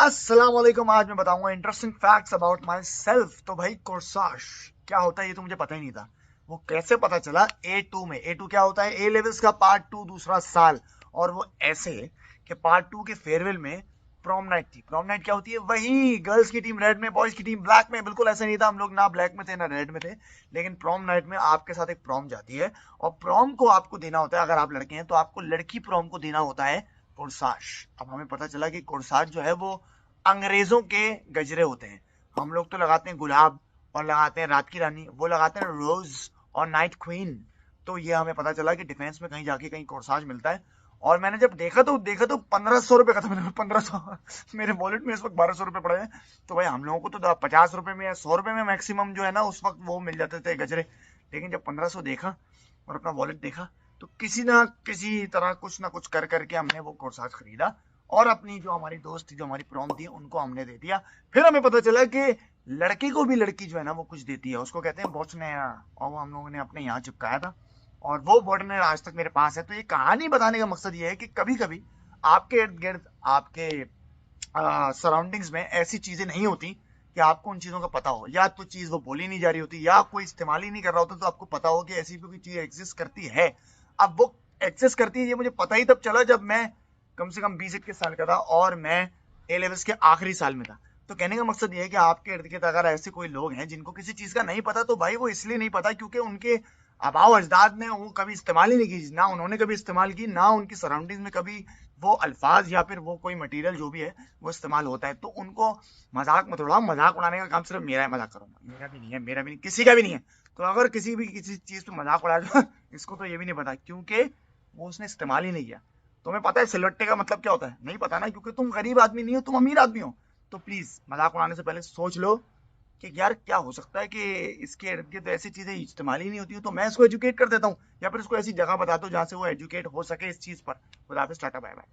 अस्सलाम वालेकुम। आज मैं बताऊंगा interesting facts about my self. तो भाई कोर्साज क्या होता है ये तो मुझे पता ही नहीं था। वो कैसे पता चला? A2 में। A2 क्या होता है? ए लेवल्स का पार्ट 2 दूसरा साल। और वो ऐसे कि पार्ट 2 के फेयरवेल में प्रॉम नाइट थी। प्रॉम नाइट क्या होती है? वही गर्ल्स की टीम रेड में, बॉयज की टीम ब्लैक में। बिल्कुल ऐसा नहीं था, हम लोग ना ब्लैक में थे ना रेड में थे। लेकिन प्रॉम नाइट में आपके साथ एक प्रॉम जाती है और प्रॉम को आपको देना होता है। अगर आप लड़के हैं तो आपको लड़की प्रॉम को देना होता है कोर्साज। अब हमें पता चला कि कोर्साज जो है वो अंग्रेजों के गजरे होते हैं। हम लोग तो लगाते हैं गुलाब और लगाते हैं रात की रानी, वो लगाते हैं रोज और नाइट क्वीन। तो ये हमें पता चला कि डिफेंस में कहीं जाके कहीं कोर्साज मिलता है। और मैंने जब देखा तो 1500 रुपए का था। मैंने 1500 मेरे वॉलेट में इस वक्त 1200 रुपए पड़े हैं। तो भाई हम लोगों को तो 50 रुपए में या 100 रुपए में मैक्सिमम जो है ना उस वक्त वो मिल जाते थे गजरे। लेकिन जब 1500 देखा और अपना वॉलेट देखा तो किसी ना किसी तरह कुछ ना कुछ कर करके हमने वो कोर्साज खरीदा। और अपनी जो हमारी दोस्त थी, जो हमारी प्रॉम थी, उनको हमने दे दिया। फिर हमें पता चला कि लड़की को भी लड़की जो है ना वो कुछ देती है, उसको कहते हैं बोचनेरा। और वो हम लोगों ने अपने यहाँ चिपकाया था और वो बोचनेरा आज तक मेरे पास है। तो ये कहानी बताने का मकसद ये है कि कभी कभी आपके इर्द गिर्द, आपके सराउंडिंग्स में ऐसी चीजें नहीं होती कि आपको उन चीजों का पता हो, या तो चीज वो बोली नहीं जा रही होती या कोई इस्तेमाल ही नहीं कर रहा होता, तो आपको पता हो कि ऐसी भी कोई चीज एग्जिस्ट करती है। अब वो एग्जिस्ट करती है ये मुझे पता ही तब चला जब मैं कम से कम 20-21 साल का था और मैं ए लेवल्स के आखिरी साल में था। तो कहने का मकसद ये है कि आपके इर्द गिर्द अगर ऐसे कोई लोग हैं जिनको किसी चीज का नहीं पता, तो भाई वो इसलिए नहीं पता क्योंकि उनके आबाओ अजदाद ने वो कभी इस्तेमाल ही नहीं की, ना उन्होंने कभी इस्तेमाल की, ना उनकी सराउंडिंग्स में कभी वो अल्फाज या फिर वो कोई मटेरियल जो भी है वो इस्तेमाल होता है। तो उनको मजाक मत उड़ाओ। मजाक उड़ाने का काम सिर्फ मेरा है, मजाक करूंगा मेरा भी नहीं है, मेरा भी नहीं, किसी का भी नहीं है। तो अगर किसी चीज पे मजाक उड़ा दो इसको तो ये भी नहीं पता क्योंकि वो उसने इस्तेमाल ही नहीं किया। तुम्हें पता है सिलवट्टे का मतलब क्या होता है? नहीं पता ना, क्योंकि तुम गरीब आदमी नहीं हो, तुम अमीर आदमी हो। तो प्लीज मजाक उड़ाने से पहले सोच लो कि यार क्या हो सकता है कि इसके इर्द गिर्द ऐसी चीजें इस्तेमाल ही नहीं होती हो, तो मैं इसको एजुकेट कर देता हूँ या फिर इसको ऐसी जगह बता दो जहां से वो एजुकेट हो सके इस चीज पर। खुदा हाफिज, टाटा, बाय बाय।